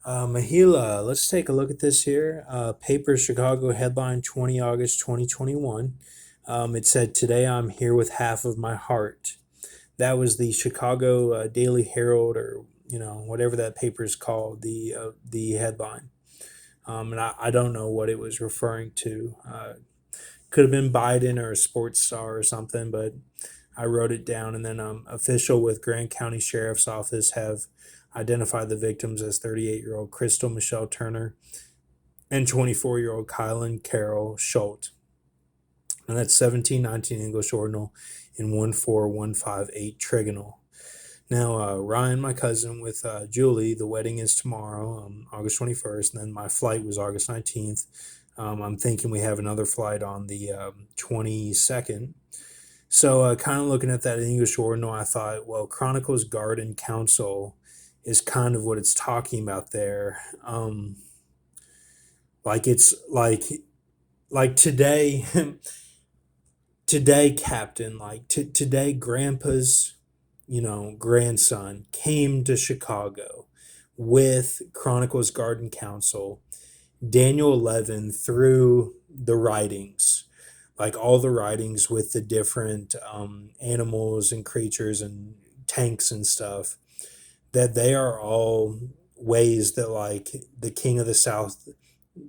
Mahila, let's take a look at this here. Paper Chicago headline 20 August 2021. It said, "Today I'm here with half of my heart." That was the Chicago Daily Herald, or whatever that paper is called, the headline. And I don't know what it was referring to. Could have been Biden or a sports star or something, but I wrote it down. And then official with Grant County Sheriff's Office have identified the victims as 38-year-old Crystal Michelle Turner and 24-year-old Kylan Carol Schultz. And that's 1719 English Ordinal and 14158 Trigonal. Now, Ryan, my cousin, with Julie, the wedding is tomorrow, August 21st, and then my flight was August 19th. I'm thinking we have another flight on the 22nd. So, kind of looking at that English ordinal, I thought, well, Chronicles Garden Council is kind of what it's talking about there. Like it's like today, today, Captain, today, Grandpa's grandson came to Chicago with Chronicles Garden Council, Daniel 11 through the writings, like all the writings with the different animals and creatures and tanks and stuff, that they are all ways that like the King of the South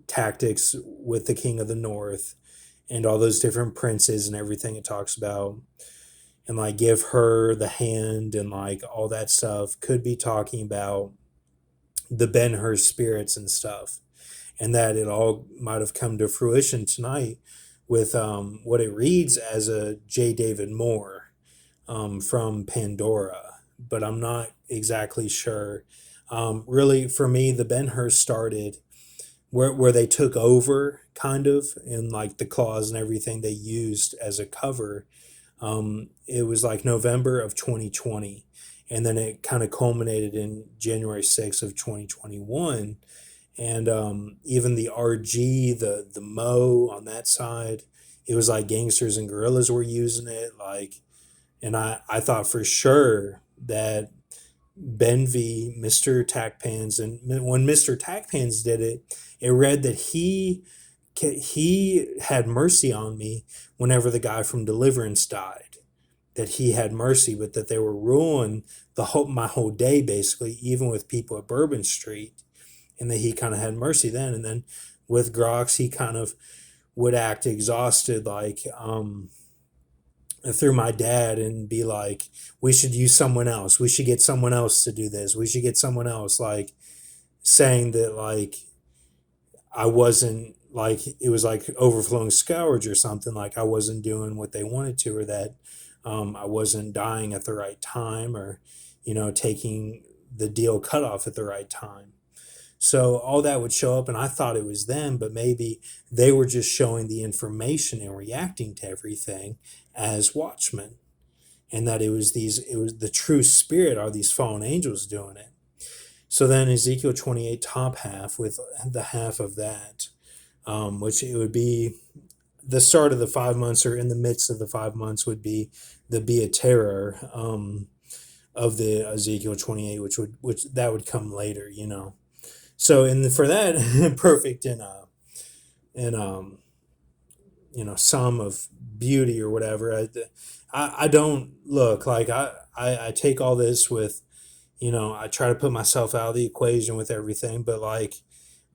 tactics with the King of the North and all those different princes and everything it talks about, and like give her the hand and like all that stuff could be talking about the Ben Hur spirits and stuff, and that it all might have come to fruition tonight with what it reads as a J. David Moore from Pandora, but I'm not exactly sure. Really, for me, the Ben Hur started where they took over, kind of, and like the claws and everything they used as a cover. It was like November of 2020, and then it kind of culminated in January 6th of 2021. And even the RG, the Mo on that side, it was like gangsters and gorillas were using it. Like, and I thought for sure that Benvy, Mr. Tackpans, and when Mr. Tackpans did it, it read that he had mercy on me whenever the guy from Deliverance died. That he had mercy, but that they were ruining my whole day basically, even with people at Bourbon Street, and that he kind of had mercy then. And then with Grox, he kind of would act exhausted, like through my dad, and be like, "We should use someone else. We should get someone else to do this. We should get someone else." Like saying that like I wasn't, like it was like overflowing scourge or something, like I wasn't doing what they wanted to, or that I wasn't dying at the right time, or taking the deal cut off at the right time. So all that would show up, and I thought it was them, but maybe they were just showing the information and reacting to everything as watchmen, and that it was the true spirit, are these fallen angels doing it. So then Ezekiel 28 top half with the half of that, which it would be the start of the 5 months, or in the midst of the 5 months, would be the Beaterror of the Ezekiel 28, which that would come later. So and for that, perfect in Psalm of Beauty or whatever. I don't look like I take all this with, I try to put myself out of the equation with everything, but like,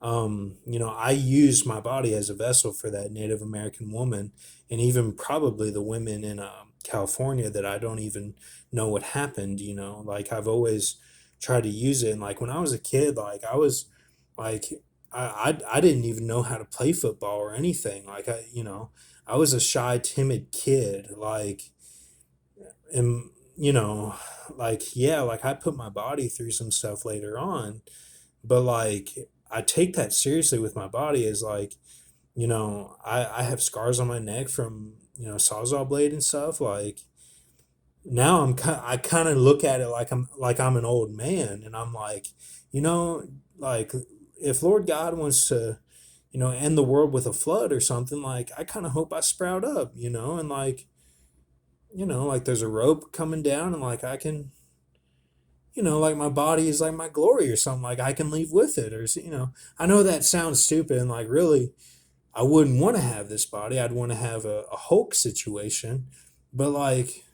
I use my body as a vessel for that Native American woman, and even probably the women in California that I don't even know what happened. Like I've always tried to use it, and like when I was a kid, like I was like I didn't even know how to play football or anything. Like I was a shy, timid kid. Like, and like yeah, like I put my body through some stuff later on, but like I take that seriously with my body, as like I have scars on my neck from sawzall blade and stuff. Like now I kind of look at it like I'm an old man, and I'm like, you know like if Lord God wants to end the world with a flood or something, like I kind of hope I sprout up, and like like there's a rope coming down, and like I can like my body is like my glory or something. Like I can leave with it, or I know that sounds stupid, and like really, I wouldn't want to have this body. I'd want to have a Hulk situation, but like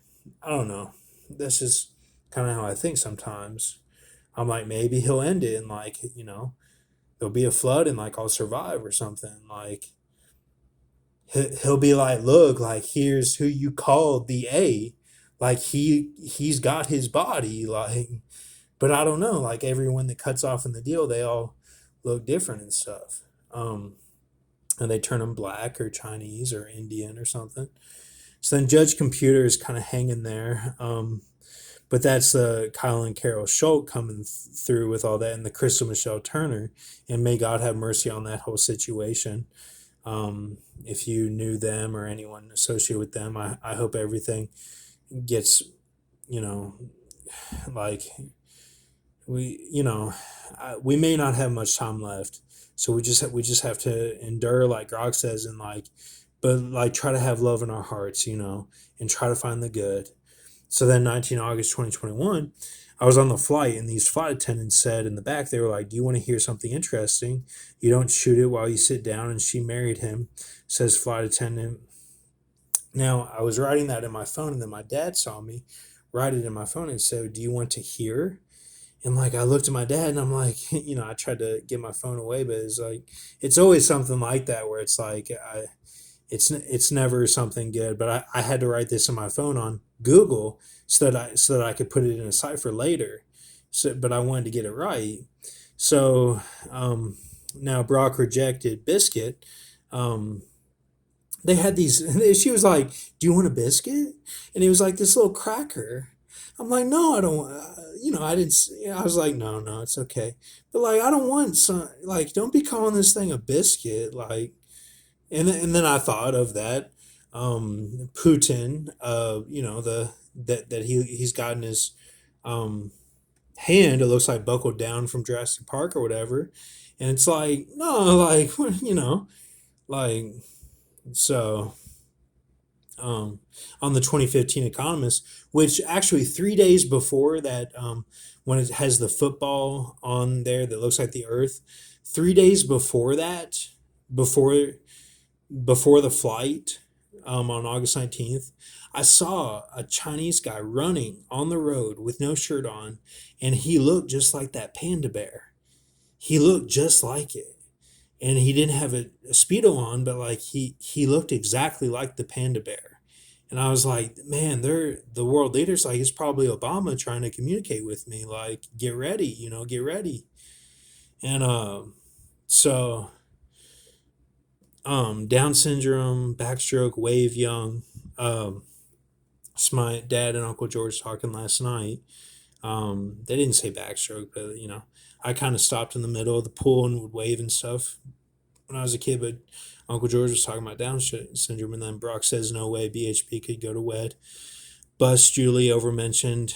I don't know. That's just kind of how I think sometimes. I'm like maybe he'll end it, and like there'll be a flood, and like I'll survive or something. Like he'll be like, look, like here's who you called the A, like he's got his body, like. But I don't know. Like everyone that cuts off in the deal, they all look different and stuff. And they turn them black or Chinese or Indian or something. So then Judge Computer is kind of hanging there. But that's Kyle and Carol Schultz coming through with all that, and the Crystal Michelle Turner. And may God have mercy on that whole situation. If you knew them or anyone associated with them, I hope everything gets, you know, like we may not have much time left, so we just have to endure, like Grog says, and like, but like try to have love in our hearts, and try to find the good. So then, 19 August 2021, I was on the flight, and these flight attendants said in the back, they were like, "Do you want to hear something interesting? You don't shoot it while you sit down." And she married him, says flight attendant. Now I was writing that in my phone, and then my dad saw me write it in my phone and said, "Do you want to hear?" And like I looked at my dad and I'm like, I tried to get my phone away, but it's like it's always something like that where it's like it's never something good. But I had to write this in my phone on Google so that I could put it in a cipher later. So, but I wanted to get it right. So now Brock rejected Biscuit. Um, they had these. She was like, "Do you want a biscuit?" And he was like, "This little cracker." I'm like, "No, I don't want." I didn't. I was like, "No, no, it's okay." But like, I don't want some. Like, don't be calling this thing a biscuit. Like, and then I thought of that Putin. That he's gotten his um, hand. It looks like buckled down from Jurassic Park or whatever, and it's like, no, like like so on the 2015 Economist, which actually 3 days before that, when it has the football on there that looks like the Earth, 3 days before that, before before the flight, on August 19th, I saw a Chinese guy running on the road with no shirt on, and he looked just like that panda bear. He looked just like it, and he didn't have a speedo on, but like he looked exactly like the panda bear. And I was like, man, they're the world leaders. Like it's probably Obama trying to communicate with me. Like, get ready, get ready. And so Down syndrome, backstroke, wave young. It's my dad and Uncle George talking last night. They didn't say backstroke, but I kind of stopped in the middle of the pool and would wave and stuff when I was a kid, but Uncle George was talking about Down syndrome, and then Brock says no way BHP could go to WED. Bus Julie overmentioned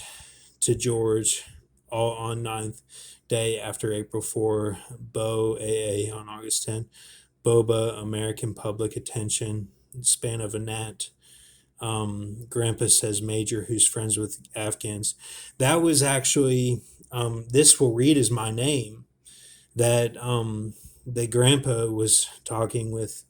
to George all on ninth day after April 4, Bo AA on August 10, Boba American public attention, span of a gnat. Grandpa says Major, who's friends with Afghans. That was actually, this will read as my name, that that grandpa was talking with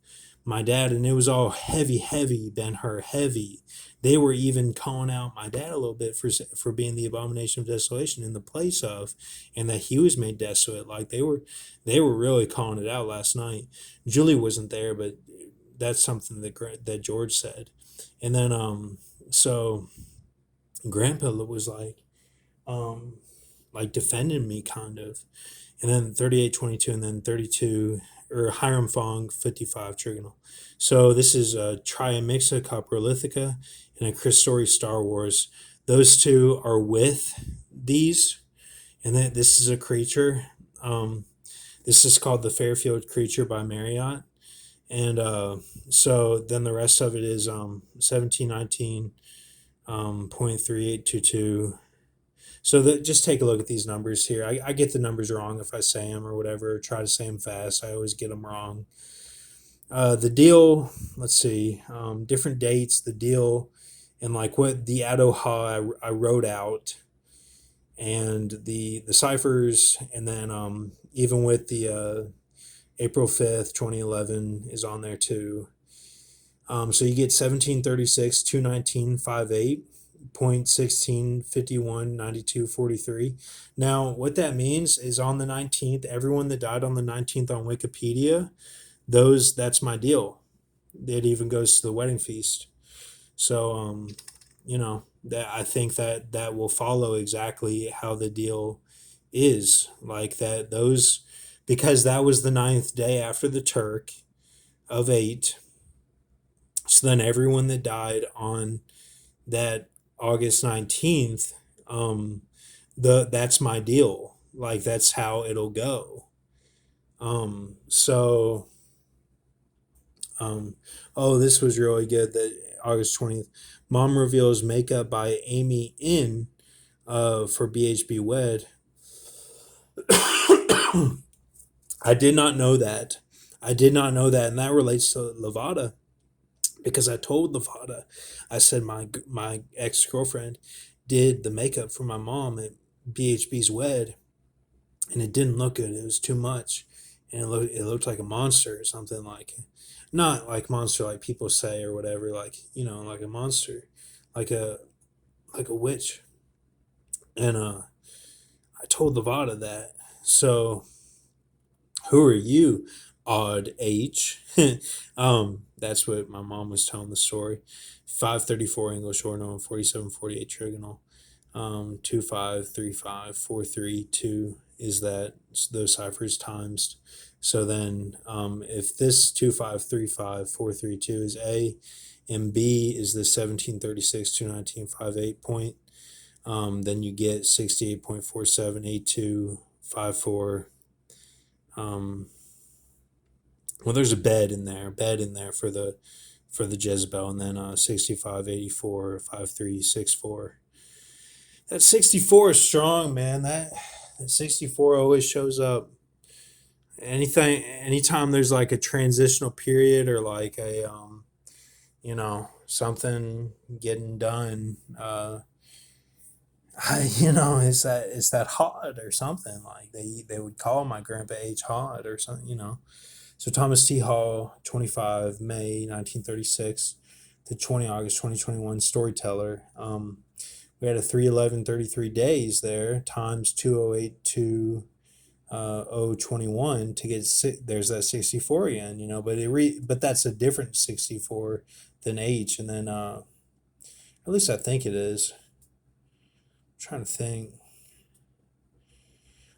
my dad, and it was all heavy, heavy, Ben Hur, heavy. They were even calling out my dad a little bit for being the abomination of desolation in the place of, and that he was made desolate. Like they were really calling it out last night. Julie wasn't there, but that's something that George said. And then so grandpa was like defending me kind of. And then 3822, and then 32, or Hiram Fong 55 trigonal. So this is a Triamixa coprolithica and a Chris Story Star Wars. Those two are with these, and then this is a creature. This is called the Fairfield creature by Marriott. And so then the rest of it is 1719 .3822. So just take a look at these numbers here. I get the numbers wrong if I say them or whatever. Try to say them fast. I always get them wrong. The deal, let's see, different dates, the deal, and like what the Adoha I wrote out. and the ciphers, and then even with the April 5th, 2011 is on there too. So you get 1736, 219, 58, 16, 51, 92, 43. Now, what that means is on the 19th, everyone that died on the 19th on Wikipedia, that's my deal. It even goes to the wedding feast. So, that I think that will follow exactly how the deal is. Like that, because that was the ninth day after the Turk of 8. So then everyone that died on that August 19th, that's my deal. Like that's how it'll go. So oh, this was really good. That August 20th, Mom reveals makeup by Amy in for BHB Wed. I did not know that. I did not know that, and that relates to Levada because I told Levada, I said my ex girlfriend did the makeup for my mom at BHB's Wed, and it didn't look good. It was too much, and it looked like a monster or something, like not like monster like people say or whatever, like like a monster, like a witch. And I told Levada that. So who are you, odd H? That's what my mom was telling the story. 534 English ordinal, 4748 trigonal. 2535432 is that those ciphers times. So then, if this 2535432 is A, and B is the 1736 21958 point, then you get 68.478254. Well, there's a bed in there for the Jezebel, and then 65845364. That 64 is strong, man. That 64 always shows up. Anytime there's like a transitional period or like a something getting done, is that hot or something, like they would call my grandpa H hot or something. So Thomas T. Hall, 25 May 1936 to 20 August 2021, storyteller. We had a 311.33 days there times 2082 021 to get there's that 64 again, but that's a different 64 than H, and then at least I think it is. I'm trying to think.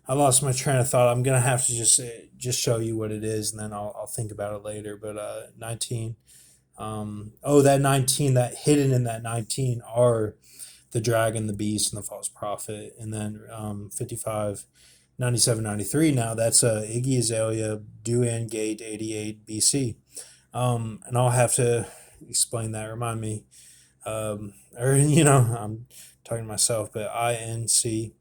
I lost my train of thought. I'm gonna have to just show you what it is, and then I'll think about it later. But 19. That 19, that hidden in that 19 are the dragon, the beast, and the false prophet. And then 55, 97, 93. Now that's Iggy Azalea, Duan Gate, 88 BC. And I'll have to explain that. Remind me. I'm talking to myself, but INC,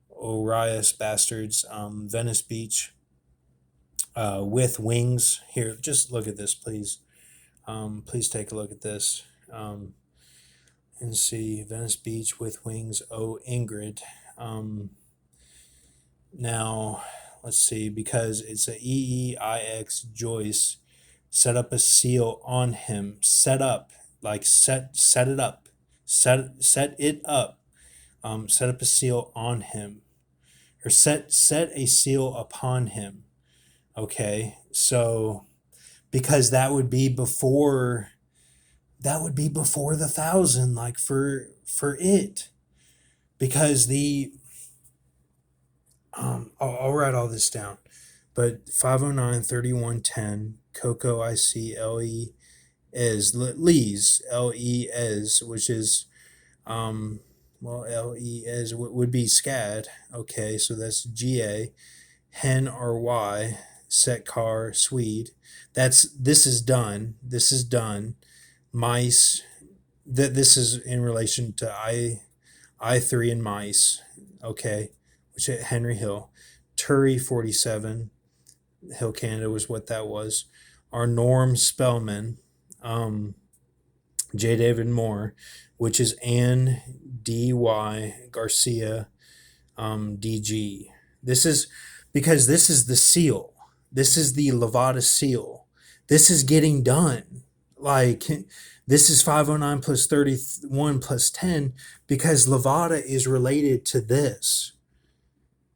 Orias Bastards, Venice Beach, with wings. Here, just look at this, please. Please take a look at this. And see Venice Beach with wings. Oh, Ingrid. Now, let's see, because it's a EEIX Joyce. Set up a seal on him. Set up, like set it up. Set it up. Set up a seal on him, or set a seal upon him. Okay, so because that would be before the 1,000, like for it, because I'll write all this down, but 509-3110 Coco IC LE Lees LES, which is LES would be SCAD. Okay, so that's GA. Hen RY set car Swede. This is done. This is done. Mice. This is in relation to I3 and mice. Okay, which at Henry Hill. Turi 47. Hill Canada was what that was. Our Norm Spellman. J. David Moore, which is Ann D.Y. Garcia, DG. This is because this is the seal. This is the Levada seal. This is getting done. Like, this is 509 plus 31 plus 10 because Levada is related to this.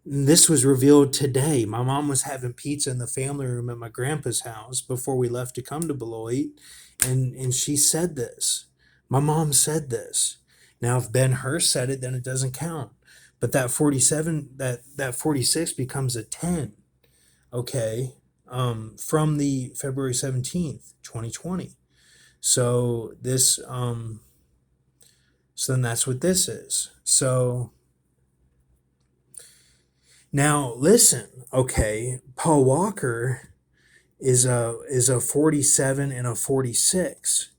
This was revealed today. My mom was having pizza in the family room at my grandpa's house before we left to come to Beloit, and she said this. My mom said this. Now, if Ben Hur said it, then it doesn't count. But that 47, that 46 becomes a 10. Okay, from the February 17th, 2020. So this, so then that's what this is. So now listen, okay, Paul Walker is a 47 and a 46.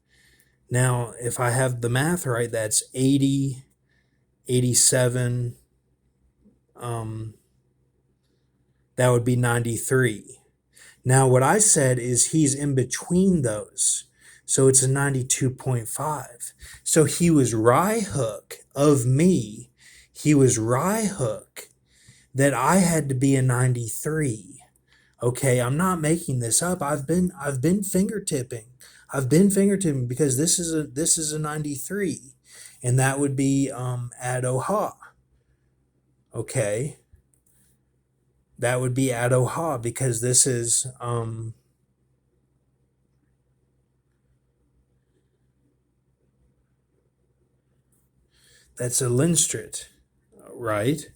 Now, if I have the math right, that's 80, 87, that would be 93. Now, what I said is he's in between those. So it's a 92.5. So he was Rye Hook of me. He was Rye Hook that I had to be a 93. Okay, I'm not making this up. I've been fingertipping. I've been fingertipping because this is a 93, and that would be Adoha. Okay, that would be Adoha because this is that's a Lindstrit, right?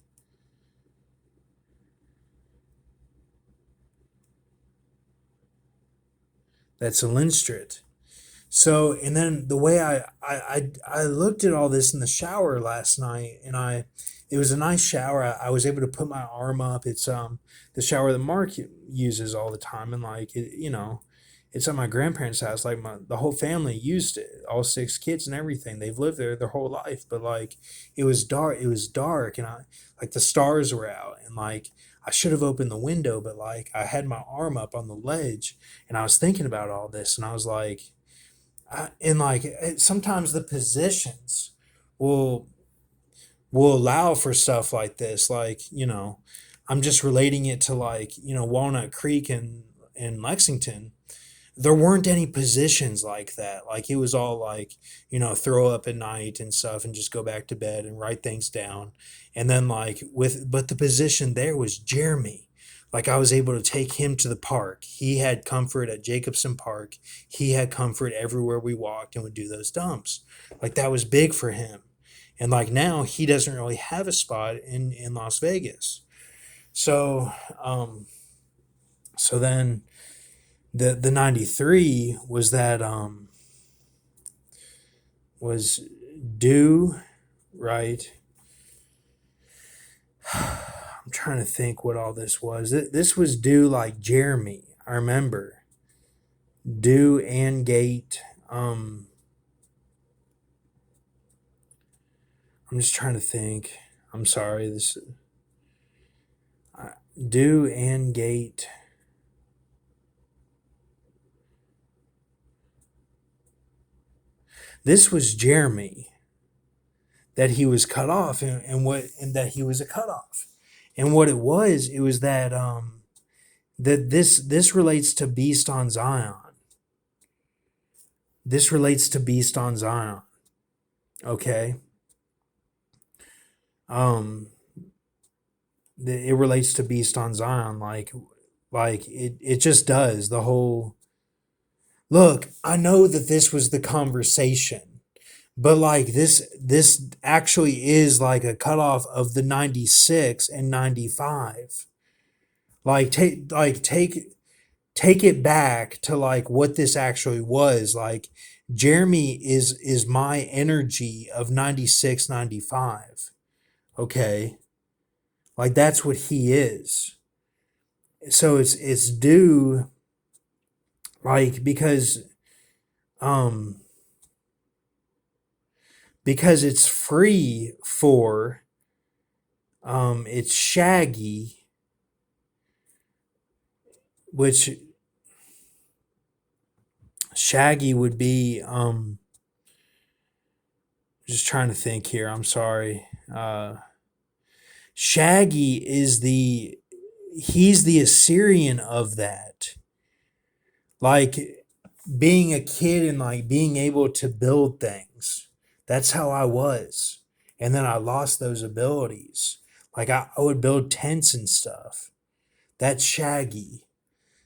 That's a Lindstrit. So, and then the way I looked at all this in the shower last night, and it was a nice shower. I was able to put my arm up. It's the shower that Mark uses all the time, and like it's at my grandparents' house. Like the whole family used it, all six kids and everything. They've lived there their whole life, but like it was dark. It was dark, and I like the stars were out, and like I should have opened the window, but like I had my arm up on the ledge, and I was thinking about all this, and I was like and like sometimes the positions will allow for stuff like this. Like I'm just relating it to like Walnut Creek in Lexington. There weren't any positions like that. Like it was all like throw up at night and stuff and just go back to bed and write things down. And then like but the position there was Jeremy. Like I was able to take him to the park. He had comfort at Jacobson Park. He had comfort everywhere we walked and would do those dumps. Like that was big for him. And like now he doesn't really have a spot in Las Vegas. So so then the 93 was that was due, right? I'm trying to think what all this was. This was due like Jeremy. I remember due and gate. I'm just trying to think. I'm sorry. This due and gate. This was Jeremy that he was cut off, and that he was a cutoff, and what it was that that this relates to Beast on Zion. This relates to Beast on Zion. Okay. Um, it relates to Beast on Zion. Like it just does. The whole look. I know that this was the conversation, but like this actually is like a cutoff of the 96 and 95. Like take it back to like what this actually was. Like Jeremy is my energy of 96, 95. Okay, like that's what he is. So it's due like um because it's free for it's Shaggy, which Shaggy would be just trying to think here. I'm sorry. Shaggy is he's the Assyrian of that. Like being a kid and like being able to build things. That's how I was. And then I lost those abilities. Like I would build tents and stuff. That's Shaggy.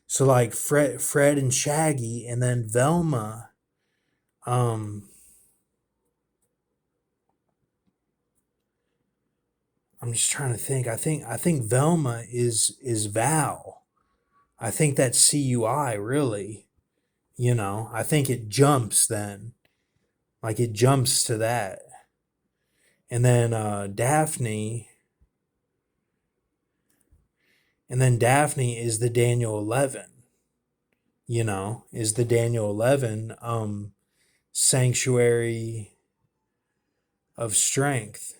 So like Fred and Shaggy, and then Velma. Um, I'm just trying to think. I think Velma is Val. I think that's CUI really. I think it jumps then. Like it jumps to that. And then Daphne is the Daniel 11. Is the Daniel 11 sanctuary of strength.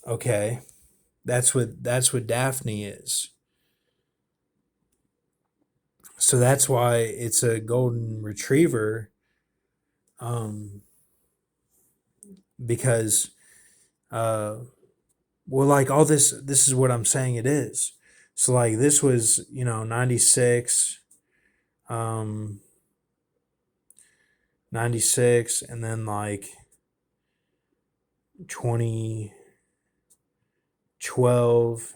Okay. That's what Daphne is. So that's why it's a golden retriever, um, because well, like all this is what I'm saying it is. So like this was 96, um, 96, and then like 2012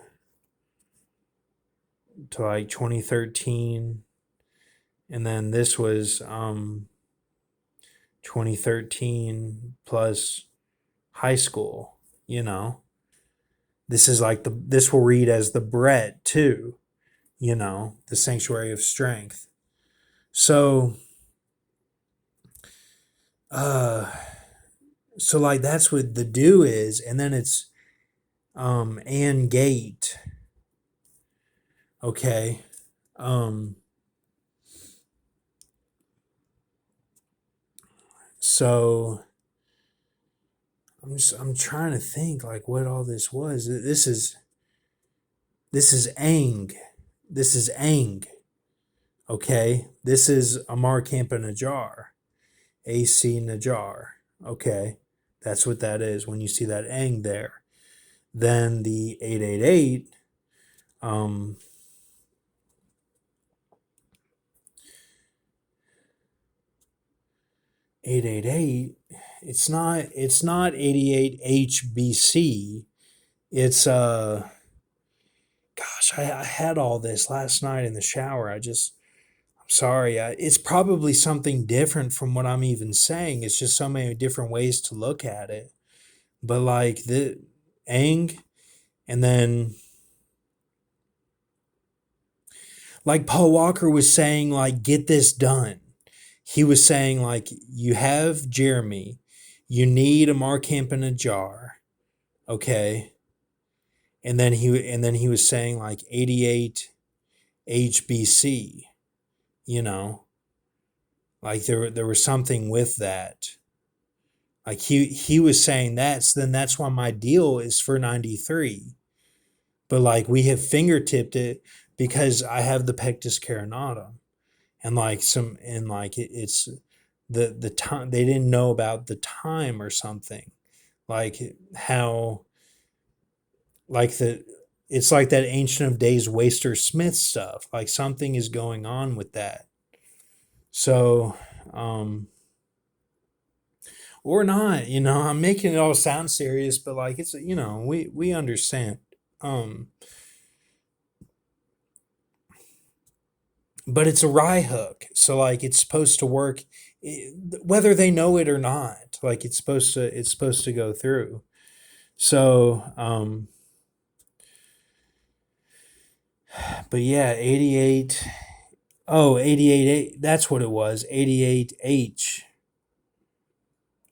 to like 2013, and then this was 2013 plus high school. You know, this is like this will read as the Brett too. The sanctuary of strength. So, uh, so like that's what the do is, and then it's and gate. Okay. Um, so I'm trying to think like what all this was. This is Ang. This is Ang. Okay. This is Amar Campa Najar. AC Najar. Okay. That's what that is when you see that Ang there. Then the 888, 888, it's not 88 HBC. It's gosh, I had all this last night in the shower. I'm sorry. It's probably something different from what I'm even saying. It's just so many different ways to look at it. But like the Ang, and then like Paul Walker was saying, like, get this done. He was saying, like, you have Jeremy, you need a Mark Hemp in a jar, okay? And then he was saying like 88 HBC, you know, like there was something with that. Like he was saying that, so then that's why my deal is for 93. But like we have fingertipped it because I have the pectus carinatum, it's the time they didn't know about the time or something, like how like the it's like that ancient of days waster smith stuff, like something is going on with that. So or not, I'm making it all sound serious, but like it's we understand. um but it's a rye hook, so like it's supposed to work, whether they know it or not. Like it's supposed to go through. So but yeah, 88. Oh, 88. That's what it was. 88H.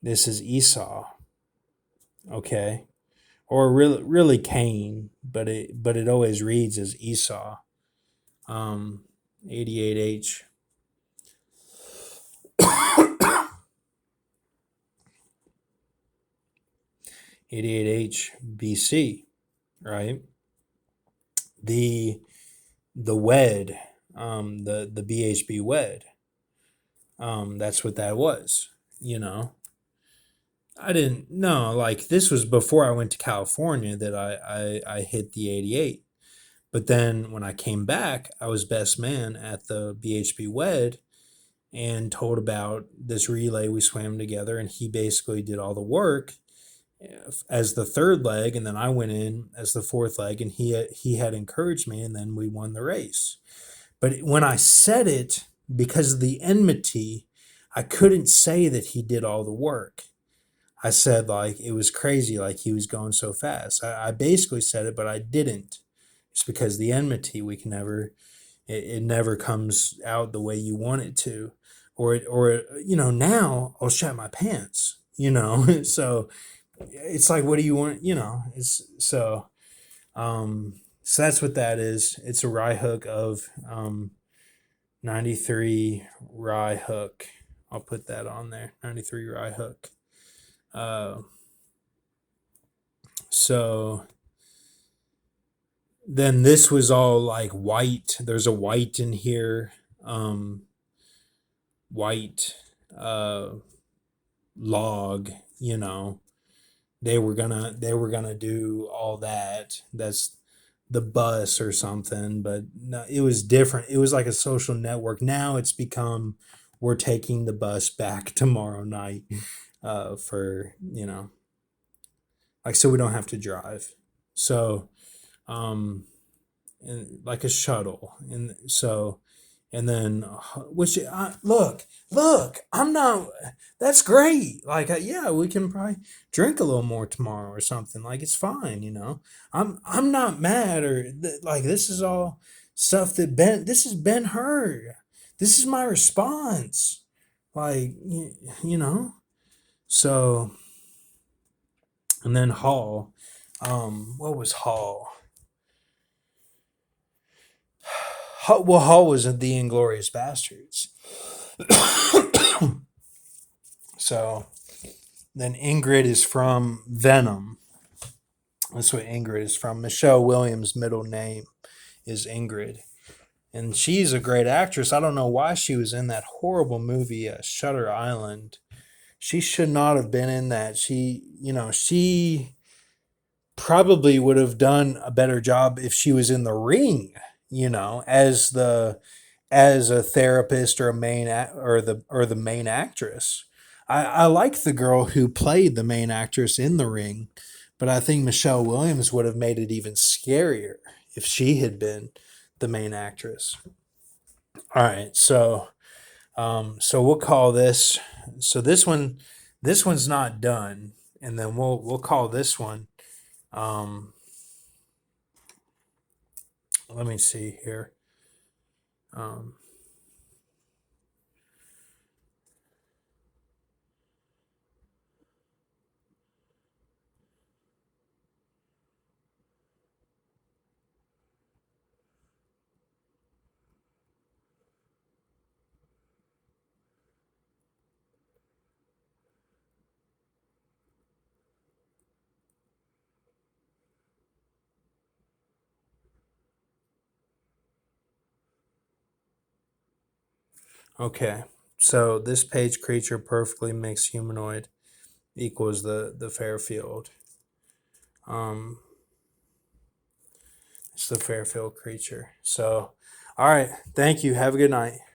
This is Esau. Okay. Or really Cain, but it always reads as Esau. 88H. 88H BC, right? The the wed, the BHB wed. That's what that was, you know. I didn't know. Like this was before I went to California that I hit the 88. But then when I came back, I was best man at the BHP Wed and told about this relay we swam together, and he basically did all the work as the third leg, and then I went in as the fourth leg, and he had encouraged me, and then we won the race. But when I said it, because of the enmity, I couldn't say that he did all the work. I said like it was crazy, like he was going so fast. I basically said it, but I didn't. It's because the enmity we can never it never comes out the way you want it to, or now I'll shat my pants. So it's like what do you want? It's so that's what that is. It's a rye hook of 93 rye hook. I'll put that on there. 93 rye hook. Uh, so then this was all like white. There's a white in here. White uh, log. They were gonna do all that. That's the bus or something, but no, it was different. It was like a social network. Now it's become we're taking the bus back tomorrow night for like so we don't have to drive. So um and like a shuttle, and so and then which look, I'm not, that's great, like yeah, we can probably drink a little more tomorrow or something, like it's fine. I'm not mad or like this is all stuff that this has been heard, this is my response, like you know so and then Hall, what was Hall? Hall was in the Inglorious Bastards. So then Ingrid is from Venom. That's what Ingrid is from. Michelle Williams' middle name is Ingrid. And she's a great actress. I don't know why she was in that horrible movie, Shutter Island. She should not have been in that. She probably would have done a better job if she was in the ring, as a therapist or a or the main actress. I like the girl who played the main actress in the ring, but I think Michelle Williams would have made it even scarier if she had been the main actress. All right, so we'll call this. So this one's not done, and then we'll call this one. Um, Let me see here. Um, okay, so this page creature perfectly mixed humanoid equals the Fairfield. Um, it's the Fairfield creature. So, all right, thank you. Have a good night.